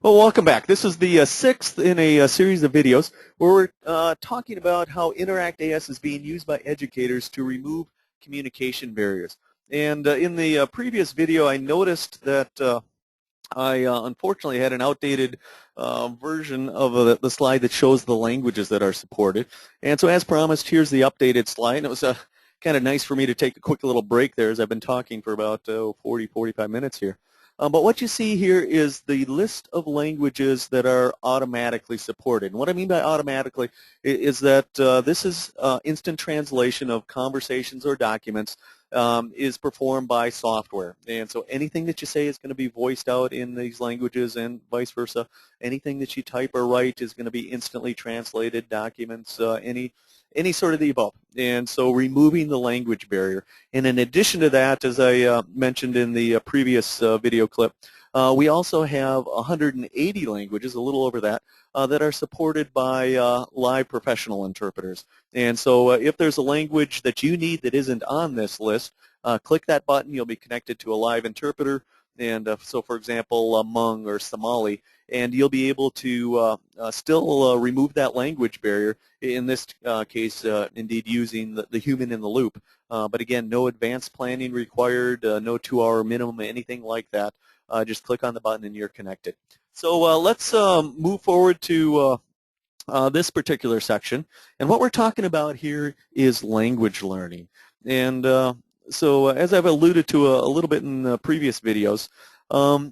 Well, welcome back. This is the sixth in a series of videos where we're talking about how Interact AS is being used by educators to remove communication barriers. And in the previous video, I noticed that I unfortunately had an outdated version of the slide that shows the languages that are supported. And so as promised, here's the updated slide. And it was kind of nice for me to take a quick little break there as I've been talking for about 40, 45 minutes here. But what you see here is the list of languages that are automatically supported. And what I mean by automatically is that this is instant translation of conversations or documents is performed by software. And so anything that you say is going to be voiced out in these languages and vice versa. Anything that you type or write is going to be instantly translated, documents, any sort of the above. And so removing the language barrier. And in addition to that, as I mentioned in the previous video clip, we also have 180 languages, a little over that, that are supported by live professional interpreters. And so if there's a language that you need that isn't on this list, click that button. You'll be connected to a live interpreter. And so, for example, Hmong or Somali, and you'll be able to still remove that language barrier, in this case, indeed using the human in the loop. But again, no advanced planning required, no 2-hour minimum, anything like that. Just click on the button and you're connected. So let's move forward to this particular section. And what we're talking about here is language learning. And so as I've alluded to a little bit in previous videos,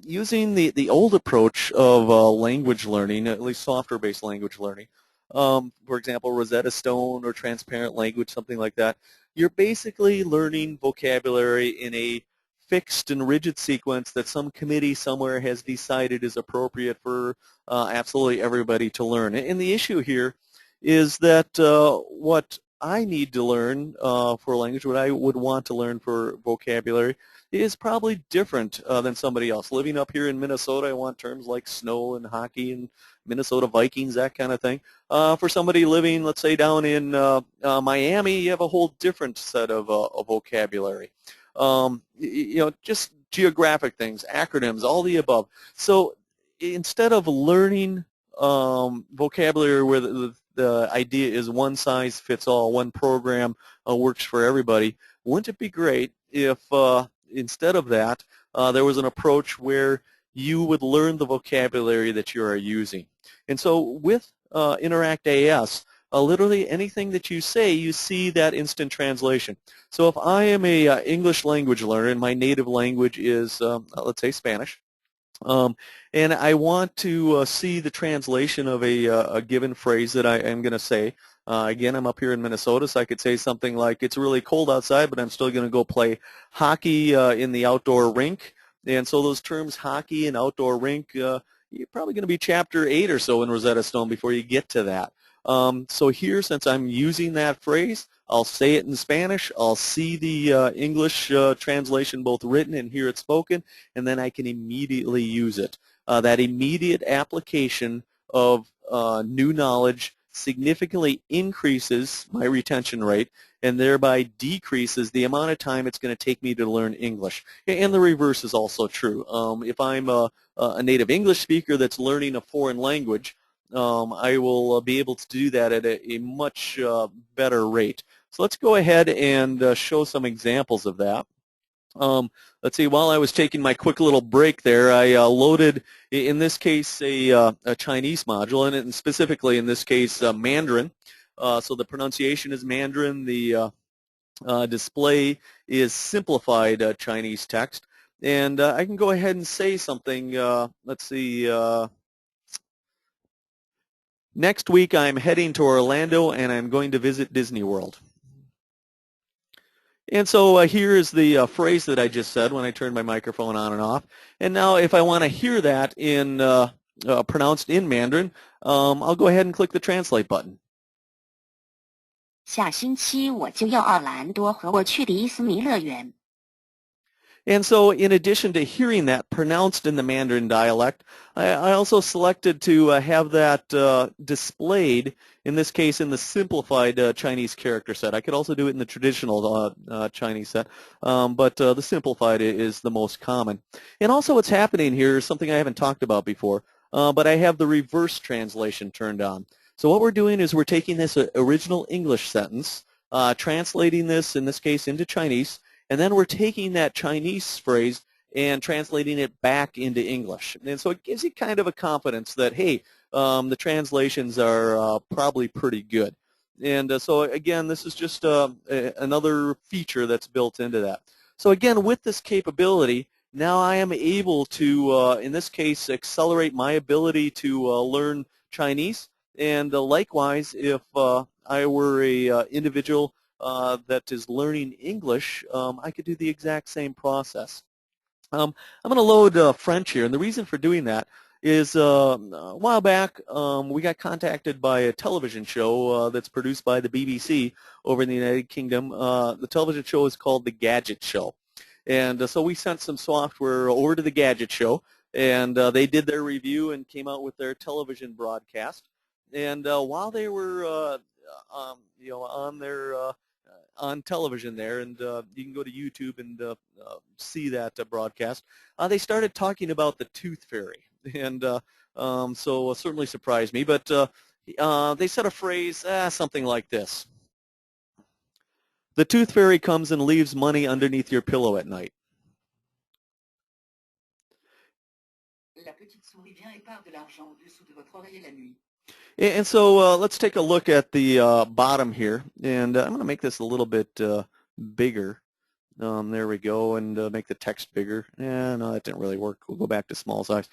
using the old approach of language learning, at least software-based language learning, for example, Rosetta Stone or Transparent Language, something like that, you're basically learning vocabulary in a fixed and rigid sequence that some committee somewhere has decided is appropriate for absolutely everybody to learn. And the issue here is that what I need to learn for language, what I would want to learn for vocabulary, is probably different than somebody else. Living up here in Minnesota, I want terms like snow and hockey and Minnesota Vikings, that kind of thing. For somebody living, let's say, down in Miami, you have a whole different set of vocabulary. Just geographic things, acronyms, all the above. So instead of learning vocabulary where the idea is one size fits all, one program works for everybody, wouldn't it be great if instead of that there was an approach where you would learn the vocabulary that you are using? And so with Interact AS, literally anything that you say, you see that instant translation. So if I am a English language learner and my native language is, let's say, Spanish, and I want to see the translation of a given phrase that I am going to say. Again, I'm up here in Minnesota, so I could say something like, it's really cold outside, but I'm still going to go play hockey in the outdoor rink. And so those terms, hockey and outdoor rink, you're probably going to be chapter 8 or so in Rosetta Stone before you get to that. So here, since I'm using that phrase, I'll say it in Spanish, I'll see the English translation both written and hear it spoken, and then I can immediately use it. That immediate application of new knowledge significantly increases my retention rate and thereby decreases the amount of time it's going to take me to learn English. And the reverse is also true. If I'm a native English speaker that's learning a foreign language, I will be able to do that at a much better rate. So let's go ahead and show some examples of that. Let's see, while I was taking my quick little break there, I loaded, in this case, a Chinese module, and specifically in this case, Mandarin. So the pronunciation is Mandarin. The display is simplified Chinese text. And I can go ahead and say something. Let's see. Next week, I'm heading to Orlando, and I'm going to visit Disney World. And so here is the phrase that I just said when I turned my microphone on and off. And now if I want to hear that in pronounced in Mandarin, I'll go ahead and click the translate button. 下星期我就要奥兰多和我去迪士尼乐园。 And so in addition to hearing that pronounced in the Mandarin dialect, I also selected to have that displayed, in this case in the simplified Chinese character set. I could also do it in the traditional Chinese set, but the simplified is the most common. And also what's happening here is something I haven't talked about before. but I have the reverse translation turned on. So what we're doing is we're taking this original English sentence, translating this, in this case, into Chinese, and then we're taking that Chinese phrase and translating it back into English. And so it gives you kind of a confidence that, hey, the translations are probably pretty good. And so again, this is just another feature that's built into that. So again, with this capability, now I am able to, in this case, accelerate my ability to learn Chinese. And likewise, if I were a individual that is learning English, I could do the exact same process. I'm going to load French here, and the reason for doing that is a while back we got contacted by a television show that's produced by the BBC over in the United Kingdom. The television show is called The Gadget Show. And so we sent some software over to The Gadget Show, and they did their review and came out with their television broadcast. And while they were on their on television there, and you can go to YouTube and see that broadcast, they started talking about the tooth fairy. And so it certainly surprised me. But they said a phrase, something like this. The tooth fairy comes and leaves money underneath your pillow at night. La petite souris vient et part de l'argent au-dessous de votre oreiller la nuit. And so let's take a look at the bottom here. And I'm going to make this a little bit bigger. There we go, and make the text bigger. No, that didn't really work. We'll go back to small size.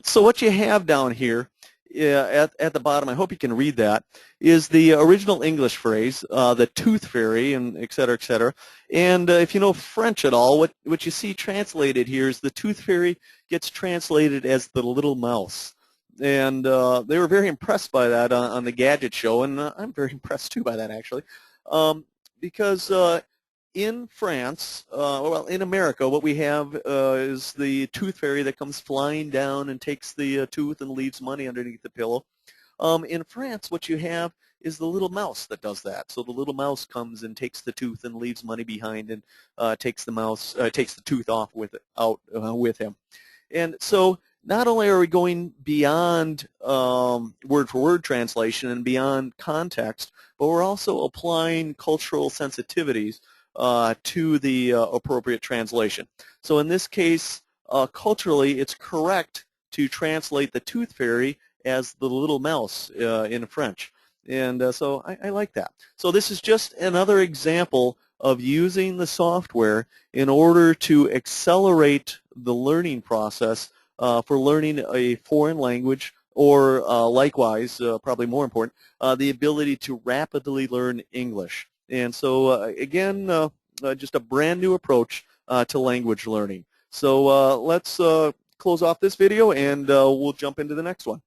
So what you have down here at the bottom, I hope you can read that, is the original English phrase, the tooth fairy, and et cetera, et cetera. And if you know French at all, what you see translated here is the tooth fairy gets translated as the little mouse. And they were very impressed by that on the Gadget Show, and I'm very impressed too by that, actually, because in France, well, in America, what we have is the tooth fairy that comes flying down and takes the tooth and leaves money underneath the pillow. In France, what you have is the little mouse that does that. So the little mouse comes and takes the tooth and leaves money behind, and takes the tooth off with him. And so not only are we going beyond word-for-word translation and beyond context, but we're also applying cultural sensitivities to the appropriate translation. So in this case, culturally, it's correct to translate the tooth fairy as the little mouse in French. And so I like that. So this is just another example of using the software in order to accelerate the learning process for learning a foreign language, or likewise, probably more important, the ability to rapidly learn English. And so again, just a brand new approach to language learning. So let's close off this video, and we'll jump into the next one.